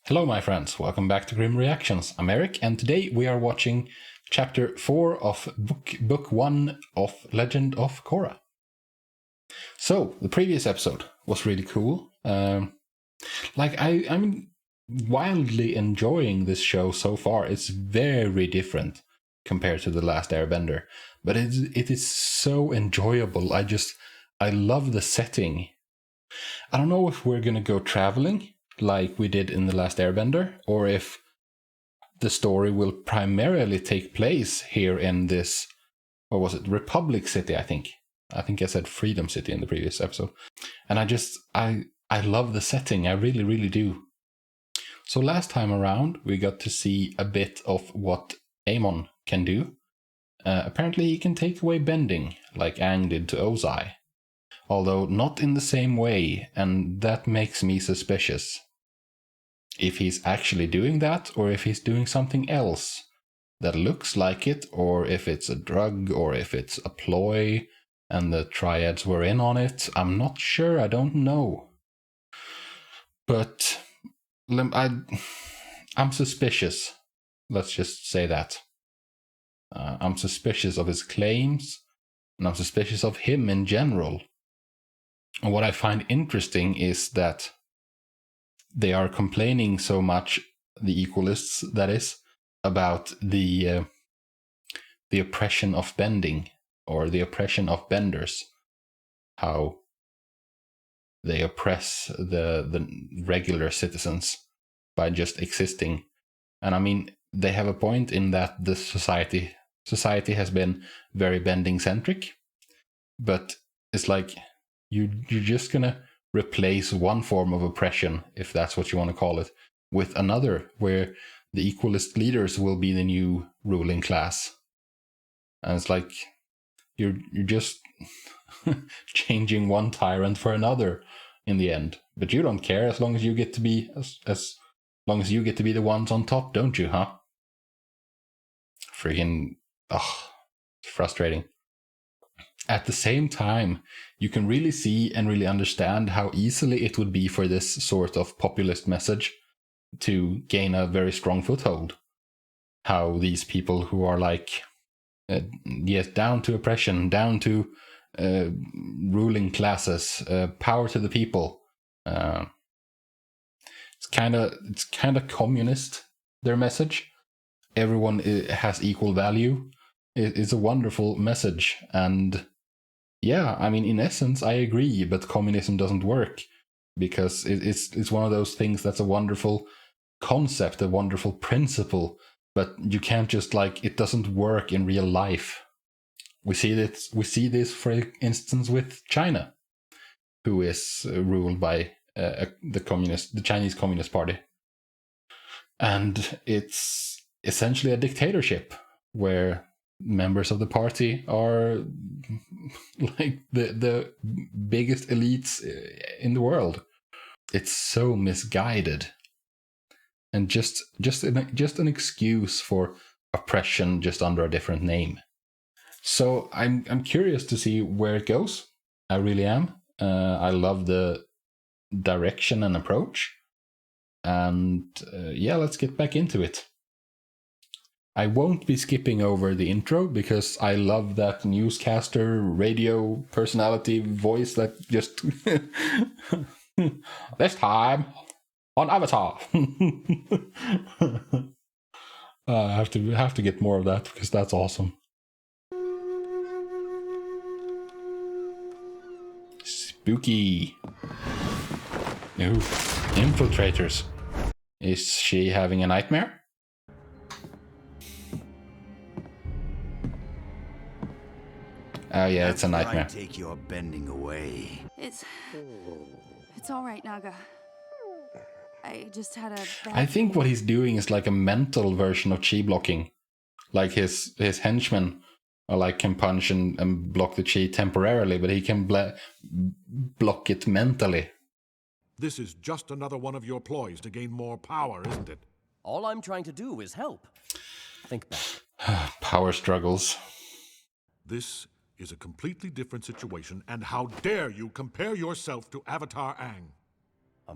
Hello, my friends. Welcome back to Grim Reactions. I'm Erik, and today we are watching Chapter 4 of Book 1 of Legend of Korra. So, the previous episode was really cool. I'm wildly enjoying this show so far. It's very different compared to The Last Airbender, but it is so enjoyable. I love the setting. I don't know if we're gonna go traveling like we did in The Last Airbender, or if the story will primarily take place here in this, what was it, Republic City, I think. I think I said Freedom City in the previous episode. And I love the setting, I really, really do. So last time around, we got to see a bit of what Amon can do. Apparently he can take away bending, like Aang did to Ozai. Although not in the same way, and that makes me suspicious. If he's actually doing that, or if he's doing something else that looks like it, or if it's a drug, or if it's a ploy, and the triads were in on it. I'm not sure, I don't know. But I'm suspicious. Let's just say that. I'm suspicious of his claims, and I'm suspicious of him in general. And what I find interesting is that they are complaining so much, the equalists, that is, about the oppression of bending, or the oppression of benders. How they oppress the regular citizens by just existing. And I mean, they have a point in that the society has been very bending centric, but it's like you're just gonna replace one form of oppression, if that's what you want to call it, with another, where the equalist leaders will be the new ruling class. And it's like you're just changing one tyrant for another in the end. But you don't care, as long as you get to be as long as you get to be the ones on top, don't you, huh? Freaking frustrating. At the same time, you can really see and really understand how easily it would be for this sort of populist message to gain a very strong foothold. How these people who are like, yes, down to oppression, down to ruling classes, power to the people. It's kind of communist, their message. Everyone has equal value. It's a wonderful message, and yeah, I mean, in essence, I agree, but communism doesn't work, because it's one of those things that's a wonderful concept, a wonderful principle, but you can't just, like, it doesn't work in real life. We see this, for instance, with China, who is ruled by the Chinese Communist Party. And it's essentially a dictatorship, where members of the party are like the biggest elites in the world. It's so misguided, and just an excuse for oppression, just under a different name. So I'm curious to see where it goes. I really am. I love the direction and approach, and yeah, let's get back into it. I won't be skipping over the intro, because I love that newscaster, radio personality voice that just... This time on Avatar. I have to get more of that, because that's awesome. Spooky. Ooh, infiltrators. Is she having a nightmare? Oh yeah, it's a nightmare. I take your bending away. It's all right, Naga. I just had a bad I think what he's doing is like a mental version of chi blocking. Like his henchmen are like can punch and block the chi temporarily, but he can block it mentally. This is just another one of your ploys to gain more power, isn't it? All I'm trying to do is help. Think back. Power struggles. This is a completely different situation, and how dare you compare yourself to Avatar Aang?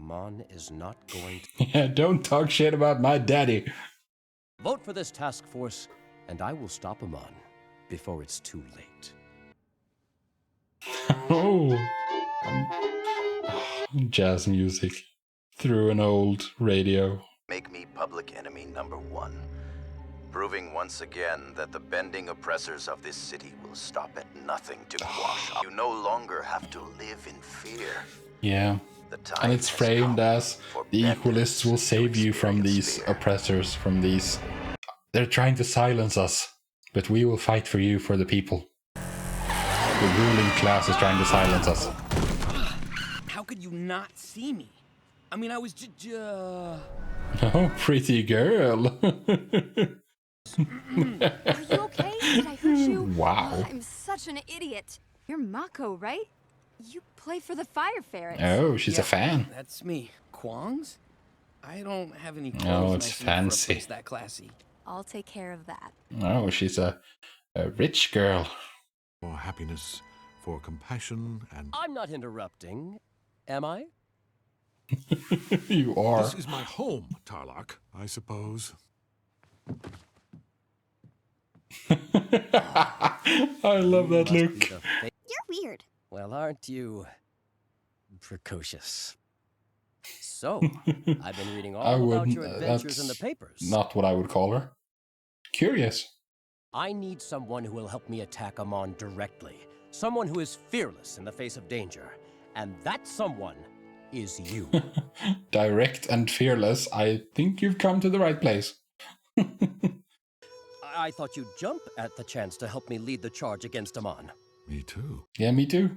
Amon is not going to Yeah, don't talk shit about my daddy. vote for this task force, and I will stop Amon before it's too late. Oh. Jazz music through an old radio. Make me public enemy #1. Proving once again that the bending oppressors of this city will stop at nothing to quash. You no longer have to live in fear. Yeah. The time And it's has framed come as for the benders Equalists will to save you from experience these fear. oppressors, from these... They're trying to silence us, but we will fight for you, for the people. The ruling class is trying to silence us. How could you not see me? I mean, I was Oh, pretty girl. Are you okay? Did I hurt you? Wow. I'm such an idiot. You're Mako, right? You play for the Fire Ferrets. Oh, she's a fan. That's me. Kwong's? I don't have any Oh, clothes it's nice enough fancy. for a place that classy. I'll take care of that. Oh, she's a rich girl. For happiness, for compassion, and... I'm not interrupting, am I? You are. This is my home, Tarlok, I suppose. I love that Must be look. the fa- You're weird. Well, aren't you precocious? So, I've been reading I all about wouldn't. your adventures in the That's papers. not what I would call her. Curious. I need someone who will help me attack Amon directly. Someone who is fearless in the face of danger. And that someone is you. Direct and fearless. I think you've come to the right place. I thought you'd jump at the chance to help me lead the charge against Amon. Me too. Yeah, me too.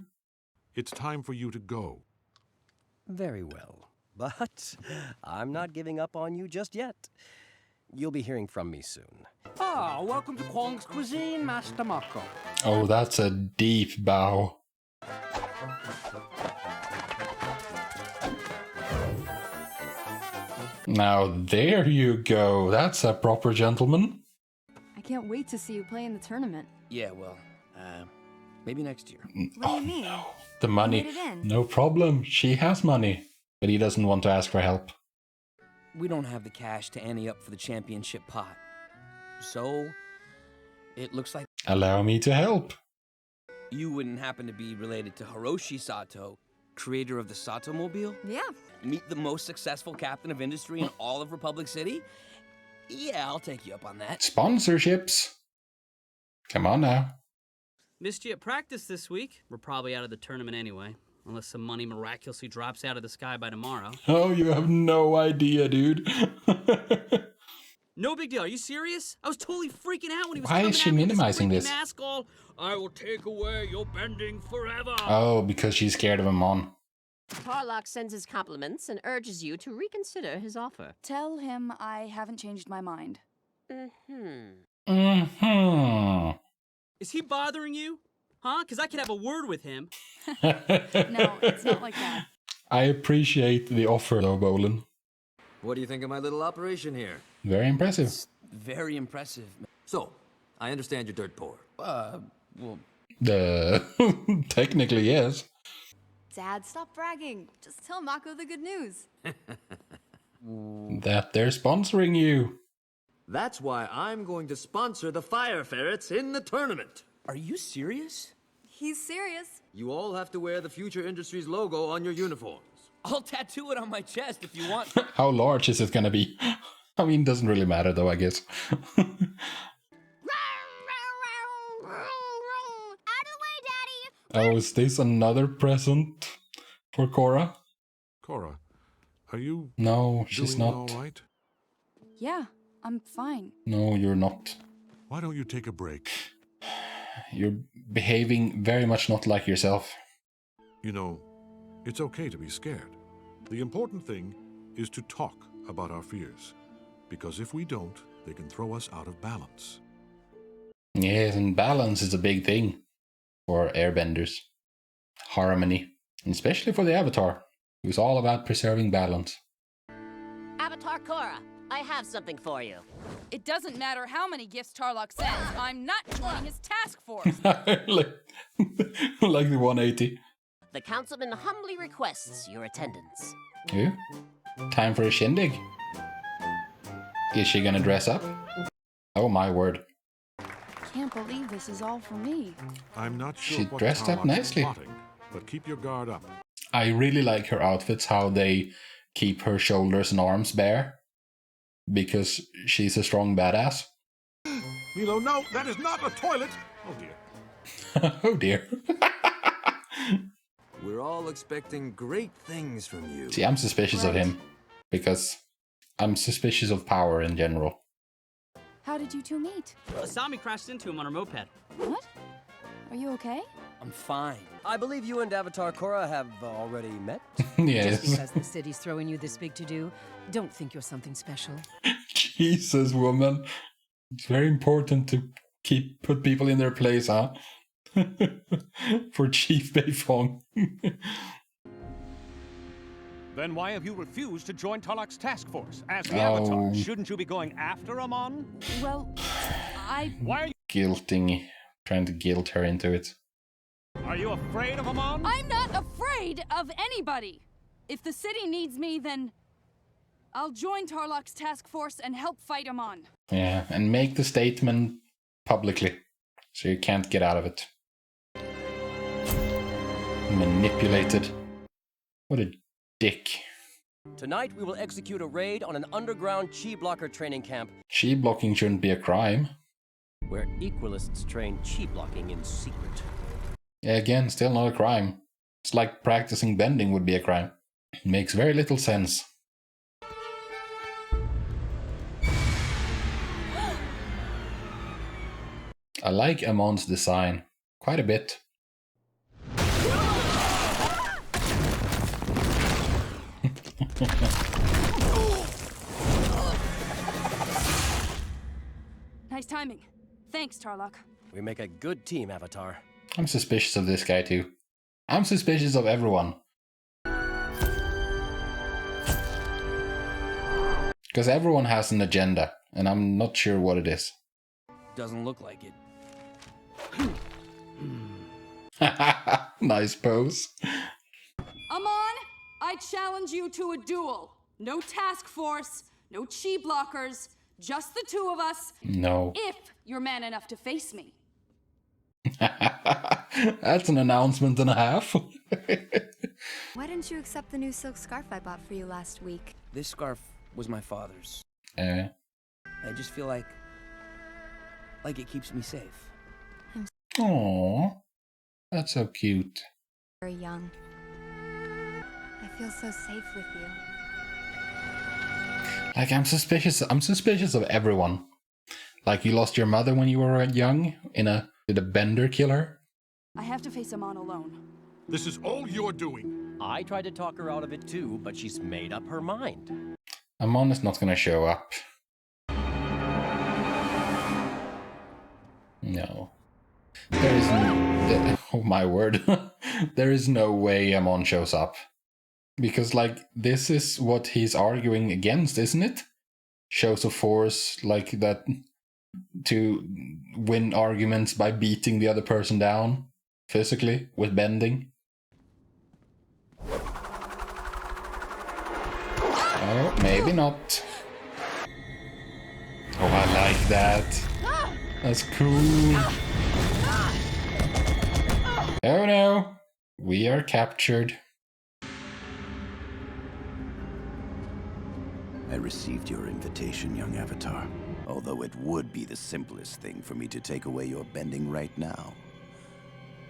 It's time for you to go. Very well. But I'm not giving up on you just yet. You'll be hearing from me soon. Ah, welcome to Kwong's Cuisine, Master Mako. Oh, that's a deep bow. Now there you go. That's a proper gentleman. I can't wait to see you play in the tournament. Yeah, well, maybe next year. What do you mean? The money. made it in. No problem. She has money. But he doesn't want to ask for help. We don't have the cash to ante up for the championship pot. So, it looks like Allow me to help. you wouldn't happen to be related to Hiroshi Sato, creator of the Sato Mobile? Yeah. Meet the most successful captain of industry in all of Republic City? Yeah, I'll take you up on that. Sponsorships. Come on now. Missed you at practice this week. We're probably out of the tournament anyway, unless some money miraculously drops out of the sky by tomorrow. Oh, you have no idea, dude. No big deal. Are you serious? I was totally freaking out when he was Why coming is she at me with his minimizing freaking this? mask all, I will take away your bending forever. Oh, because she's scared of Amon. Tarlok sends his compliments and urges you to reconsider his offer. Tell him I haven't changed my mind. Mm-hmm. Is he bothering you? Huh? Because I could have a word with him. No, it's not like that. I appreciate the offer, though, Bolin. What do you think of my little operation here? Very impressive. Very impressive. So, I understand you're dirt poor. Well, Technically, yes. Dad, stop bragging. Just tell Mako the good news. That they're sponsoring you. That's why I'm going to sponsor the Fire Ferrets in the tournament. are you serious? He's serious. You all have to wear the Future Industries logo on your uniforms. I'll tattoo it on my chest if you want. How large is it gonna be? I mean, doesn't really matter, though, I guess. Out of the way, Daddy! Oh, is this another present for Korra? Korra, are you No, she's doing not. all right? Yeah, I'm fine. No, you're not. Why don't you take a break? You're behaving very much not like yourself. You know, it's okay to be scared. The important thing is to talk about our fears. Because if we don't, they can throw us out of balance. Yes, and balance is a big thing for airbenders. Harmony. And especially for the Avatar, who's all about preserving balance. Avatar Korra, I have something for you. It doesn't matter how many gifts Tarlok sends, I'm not joining his task force. like the 180. The councilman humbly requests your attendance. Ooh. Time for a shindig. Is she gonna dress up? Oh my word. Can't believe this is all for me. I'm not sure She what dressed up Tarlok is nicely. plotting, but keep your guard up. I really like her outfits, how they keep her shoulders and arms bare. Because she's a strong badass. Milo, no, that is not a toilet! Oh dear. Oh dear. We're all expecting great things from you. See, I'm suspicious of him. Because I'm suspicious of power in general. How did you two meet? Asami crashed into him on her moped. What? Are you okay? I'm fine. I believe you and Avatar Korra have already met? Yes. Just because the city's throwing you this big to-do, don't think you're something special. Jesus, woman. It's very important to put people in their place, huh? For Chief Beifong. Then why have you refused to join Tarlok's task force as the Oh. Avatar? Shouldn't you be going after Amon? Well, Why are you... Guilting, trying to guilt her into it. Are you afraid of Amon? I'm not afraid of anybody. If the city needs me, then I'll join Tarlok's task force and help fight Amon. Yeah, and make the statement publicly, so you can't get out of it. Manipulated. What a dick. Tonight, we will execute a raid on an underground chi blocker training camp Chi blocking shouldn't be a crime. where equalists train chi blocking in secret. Yeah, again, still not a crime. It's like practicing bending would be a crime. Makes very little sense. I like Amon's design quite a bit. Nice timing. Thanks, Tarlok. We make a good team, Avatar. I'm suspicious of this guy too. I'm suspicious of everyone. Because everyone has an agenda, and I'm not sure what it is. Doesn't look like it. Nice pose. Amon, I challenge you to a duel. No task force, no chi blockers, just the two of us. No. If you're man enough to face me. That's an announcement and a half. Why didn't you accept the new silk scarf I bought for you last week? This scarf was my father's. Eh. I just feel like it keeps me safe. Aww. That's so cute. Very young. I feel so safe with you. Like, I'm suspicious of everyone. Like, you lost your mother when you were young did a bender kill her? I have to face Amon alone. This is all you're doing. I tried to talk her out of it too, but she's made up her mind. Amon is not gonna show up. No. There is no... Oh my word. There is no way Amon shows up. Because, like, this is what he's arguing against, isn't it? Shows of force, like that... to win arguments by beating the other person down physically with bending. Oh, maybe not. Oh, I like that. That's cool. Oh no, we are captured. I received your invitation, young Avatar. Although it would be the simplest thing for me to take away your bending right now.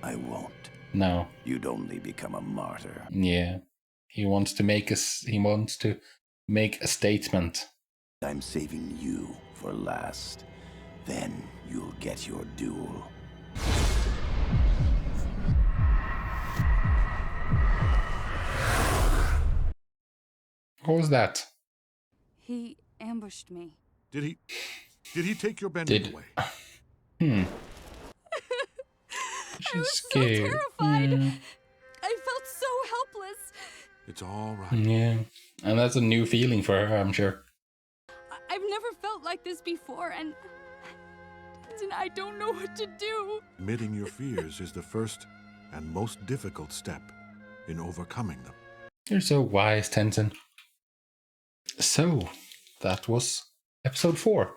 I won't. No. You'd only become a martyr. Yeah. He wants to make a statement. I'm saving you for last. Then you'll get your duel. What was that? He ambushed me. Did he take your bending away? I was scared. so terrified. Yeah. I felt so helpless. It's all right. Yeah. And that's a new feeling for her, I'm sure. I've never felt like this before, and I don't know what to do. Admitting your fears is the first and most difficult step in overcoming them. You're so wise, Tenzin. So, that was episode 4.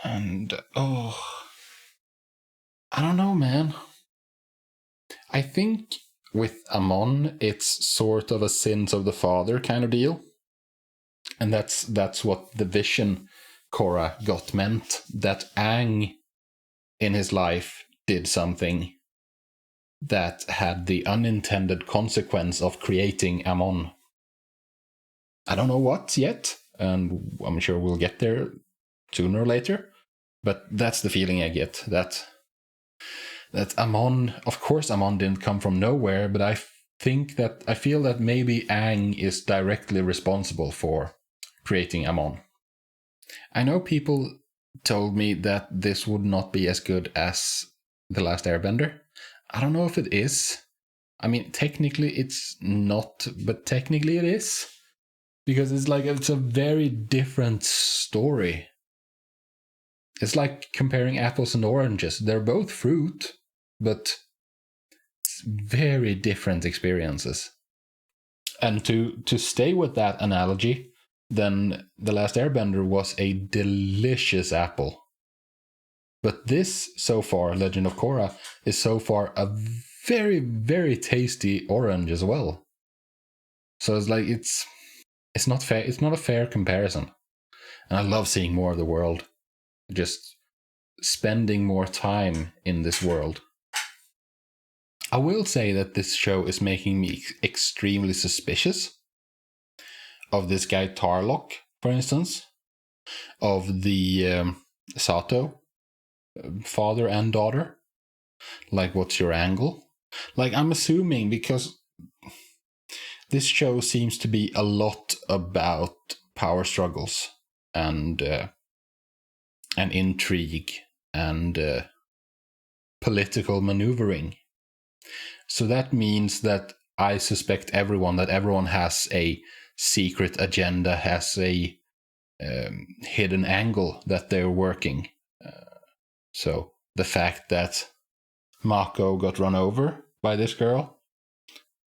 And, I don't know, man. I think with Amon, it's sort of a sins of the father kind of deal. And that's what the vision Korra got meant. That Aang in his life did something that had the unintended consequence of creating Amon. I don't know what yet, and I'm sure we'll get there sooner or later, but that's the feeling I get. That Amon, of course Amon didn't come from nowhere, but I feel that maybe Aang is directly responsible for creating Amon. I know people told me that this would not be as good as The Last Airbender. I don't know if it is. I mean, technically it's not, but technically it is. Because it's a very different story. It's like comparing apples and oranges. They're both fruit, but it's very different experiences. And to stay with that analogy, then The Last Airbender was a delicious apple. But this, so far, Legend of Korra, is so far a very, very tasty orange as well. So it's not fair. It's not a fair comparison. And I love seeing more of the world. Just spending more time in this world. I will say that this show is making me extremely suspicious of this guy Tarlok, for instance, of the Sato, father and daughter. Like, what's your angle? Like, I'm assuming, because this show seems to be a lot about power struggles and intrigue and political maneuvering. So that means that I suspect that everyone has a secret agenda, has a hidden angle that they're working. So the fact that Mako got run over by this girl,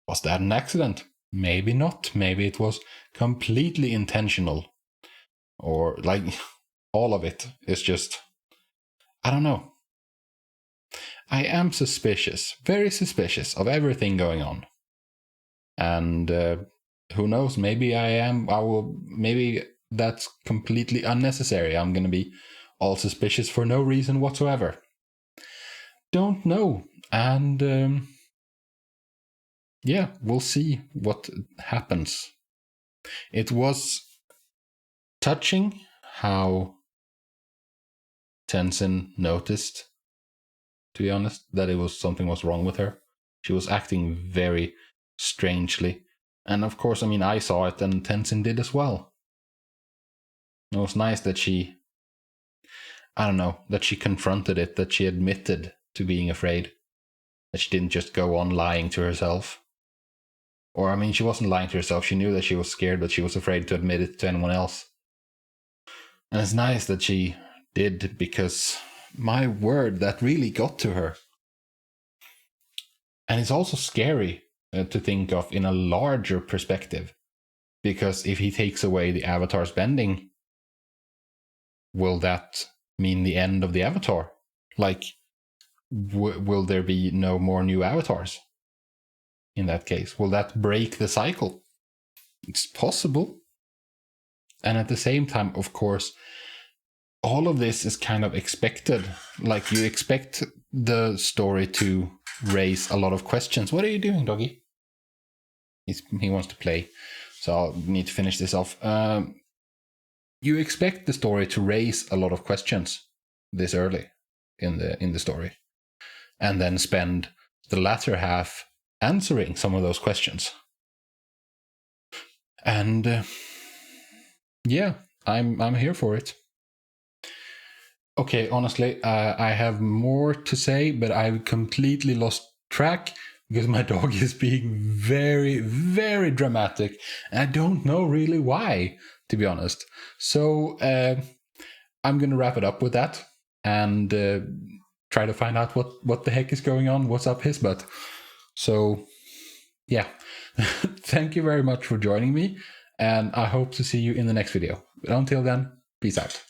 was that an accident? Maybe not. Maybe it was completely intentional. Or all of it is just, I don't know. I am suspicious, very suspicious of everything going on. And who knows, maybe maybe that's completely unnecessary. I'm going to be all suspicious for no reason whatsoever. Don't know. And yeah, we'll see what happens. It was touching how Tenzin noticed, to be honest, that something was wrong with her. She was acting very strangely. And of course, I mean, I saw it and Tenzin did as well. It was nice that she confronted it, that she admitted to being afraid. That she didn't just go on lying to herself. Or, I mean, she wasn't lying to herself. She knew that she was scared, but she was afraid to admit it to anyone else. And it's nice that she did, because, my word, that really got to her. And it's also scary to think of in a larger perspective. Because if he takes away the Avatar's bending, will that mean the end of the Avatar? Like, will there be no more new Avatars? In that case, will that break the cycle? It's possible. And at the same time, of course, all of this is kind of expected. Like, you expect the story to raise a lot of questions. What are you doing, doggy? He wants to play, so I'll need to finish this off. You expect the story to raise a lot of questions this early in the story, and then spend the latter half answering some of those questions. And yeah, I'm here for it. Okay, honestly, I have more to say, but I've completely lost track because my dog is being very, very dramatic. And I don't know really why, to be honest. So I'm going to wrap it up with that and try to find out what the heck is going on, what's up his butt. So yeah, thank you very much for joining me, and I hope to see you in the next video. But until then, peace out.